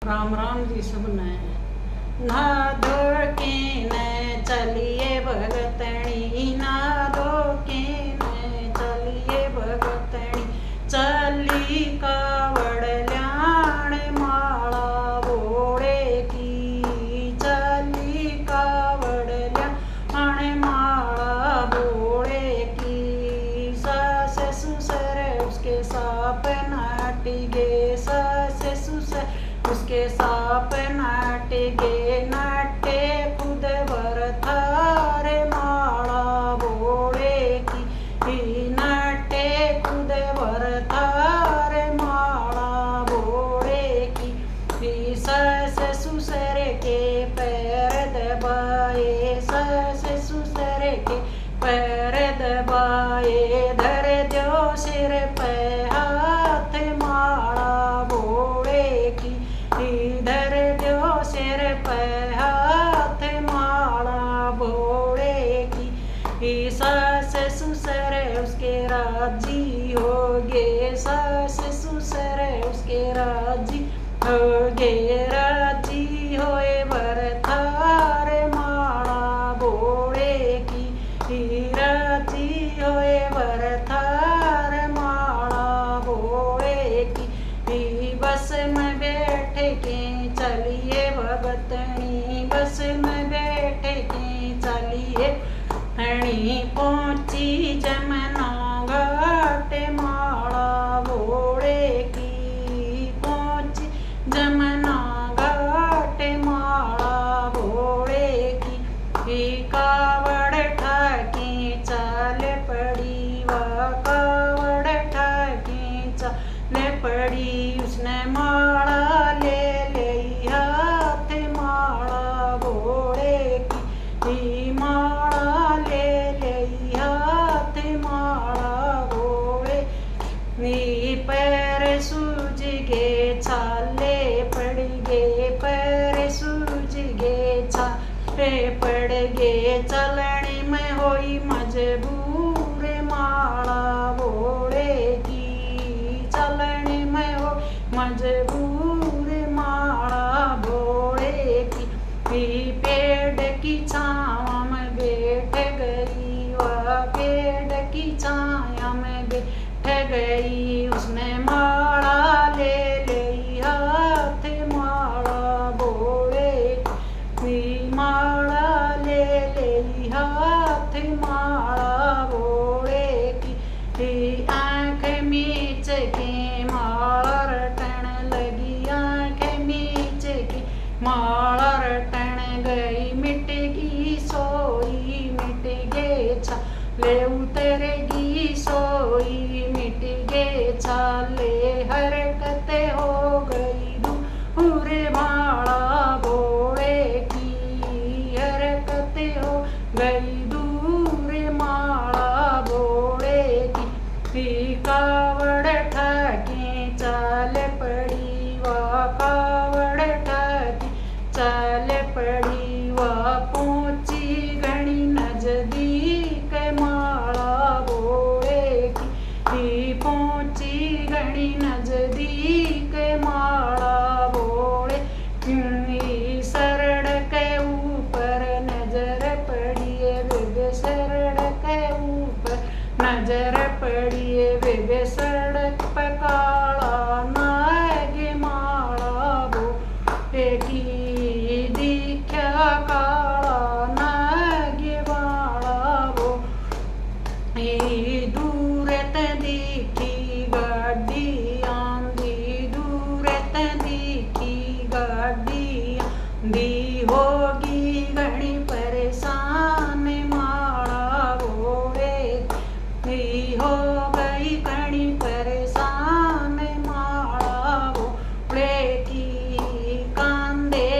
राम राम जी सबने। ना दो के न चलिए भगतणी, ना दो के न चलिए भगतणी। चली कावड़ ल्याण माला बोड़े की, चली कावड़ ल्याण माला बोड़े की। सास ससुर उसके साप नाटी गे, सास ससुर उसके साप नाटे गे। नाटे खुद वर थारे माला बोड़े की, नाटे खुद वर थारे माला बोड़े की। सास ससुर के पैर दबाए, सास ससुर के पैर दबाए। धर दो सिर पे हाथ माला बोड़े की, इधर जो सिर पे हाथ माला बोड़े की। सास ससुर उसके राजी हो गे, सास ससुर उसके राजी हो गे। राजी होए वर थार माला बोड़े की, राजी होए वर थार माला बोड़े की। बस में बैठ के चलिए भगतनी, बस में बैठ के चलिए हणी। पहुंची जमना घाट माला बोड़े की, पहुंची जमना घाट माला बोड़े की। कावड़ ठाके चाल पड़ी, वह कावड़ ठाके चाल पड़ी। उसने माला ले ली हाथ माला बोड़े की, माला ले ली हाथ माला बोड़े। नी पैर सूज गे छाले पड़ गे, पैर सूज गे छाले पड़ गे। चलने में होई मजबूर माला बोड़े की, चलने में हो मजबूर माला बोड़े की। पेड़ की छाँव में बैठ गई, वह पेड़ की छाया में बैठ गई। उसने माला ले ली हाथ माला बोड़े की, माला ले ली हाथ माला बोड़े की। आँख मीच के माला रटन लगी, आँख मीच के माला रटन गई। मिटेगी सोई मिट गे छाले, उतरेगी सोई मिट गे छाले। हरकत हो गई दूर माला बोड़े की, हरकत हो गई दूर माला बोड़े की। कावड़ ठाके चाल पड़ी, वह कावड़ ठाके चाल पड़ी। वह पहुंची घनी नजदीक माला बोड़े की, पहुंची घनी नजदीक माला बोड़े की। सरड़ के ऊपर नजर पड़ी, बेबे सरड़ के ऊपर नजर पड़ी। बेबे सड़क पर काला नाग माला बोड़े की, दिखा काला नाग माला बोड़े। दूर ते दिखी गाड़ी आंदी, दूर ते दिखी गाड़ी आंदी। होगी घनी परेशान माला बोड़े की, हो गई घनी परेशान माला बोड़े की। कांधे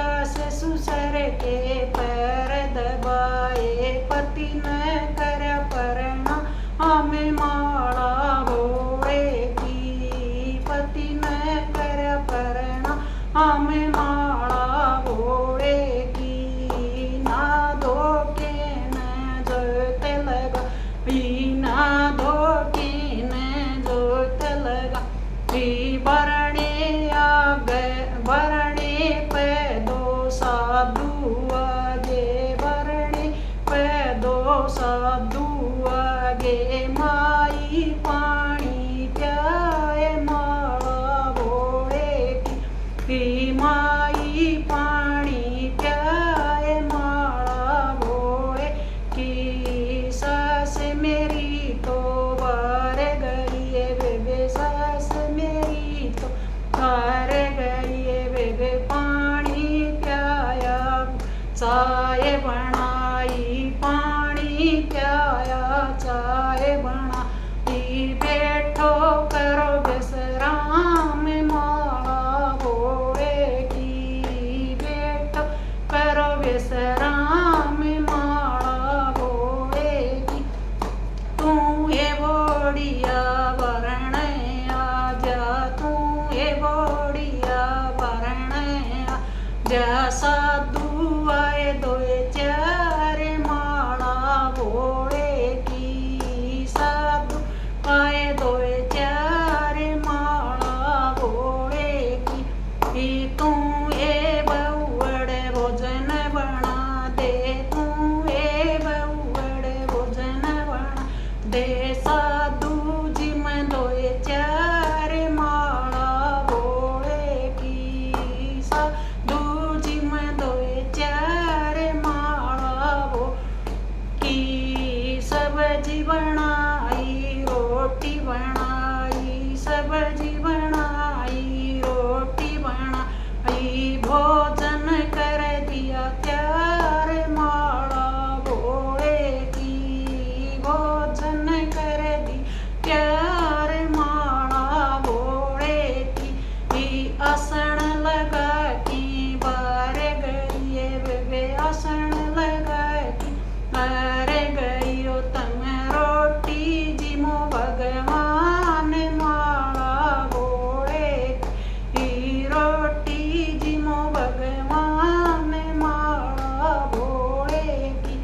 सास ससुर के पैर दबाए, पति न कर परना हमें माला भोरे की, पति न कर परना हमें माला भोरे की। ना धो के न जोत लगा, बिना धो के न जोत लगा, भरने आ गए भरने पे दो साधु आगे, भरने पे दो साधु आगे, माई पानी प्याए माला भोरे की, माई पानी प्याए माला भोरे की। सास मेरी तो बार गई है बेबे, सास मेरी तो बार गई है बेबे, पानी प्याया चाय बनाई, पानी प्याया चाय बनाई, बैठो करो विश्राम माला भोरे की, बैठो करो विश्राम माला भोरे की। तू ये बोड़िया वरण आजा, तू ये बोड़िया वरण आजा, साधु आए दो चार माला भोरे की, साधु आए दो चार माला भोरे की। तू ये बहुड़ भोजन बना दे, तू ये बहुड़ भोजन बना दे, साधु जी में दो चार माला भोरे की, साधु जी में दो चार माला भोरे की। सब्जी बनाई रोटी बनाई, सब्जी बनाई रोटी बनाई, भोजन कर दिया त्यार माला भोरे की, भोजन कर दी त्यार माला भोरे की। आसन लगा की बार गई है बेबे, आसन लगा की बार गई हो तम रोटी जिमो भगवान माला भोरे की, रोटी जिमो भगवान माला भोरे की।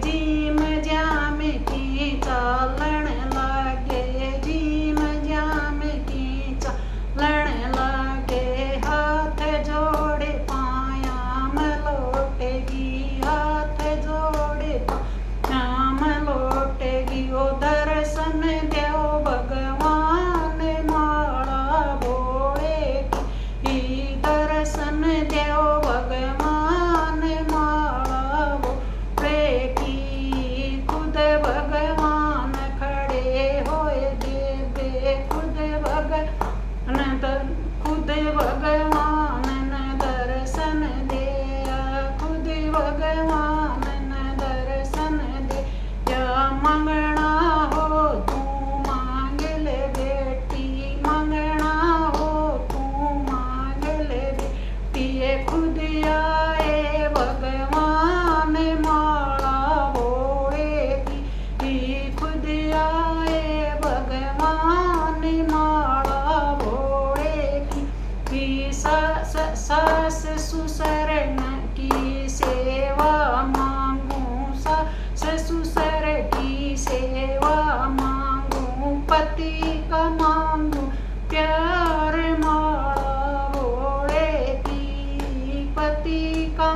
जिम जाम की चालन लागे, जिम जाम की चालन लागे, हाथ जोड़े पायाम लौटेगी, हाथ जोड़े पायाम लौटेगी, ओ दर्शन देव भगवान माला भोरे की, दर्शन देव भगवान माला भोरे की। खुद भगवान खड़े होए देवे, खुद भगवान खुद भगवान न दर्शन दिया, खुद भगवान न दर्शन दे। या मंगना हो तू मांग ले बेटी, मंगना हो तू मांग ले बेटी, ये खुद आए भगवान माला भोरे की, खुद आए भगवान माला भोरे की। सास ससुर की सेवा मांगू, सास ससुर की सेवा मांगू, पति का मांगू प्यार माला भोरे की, पति का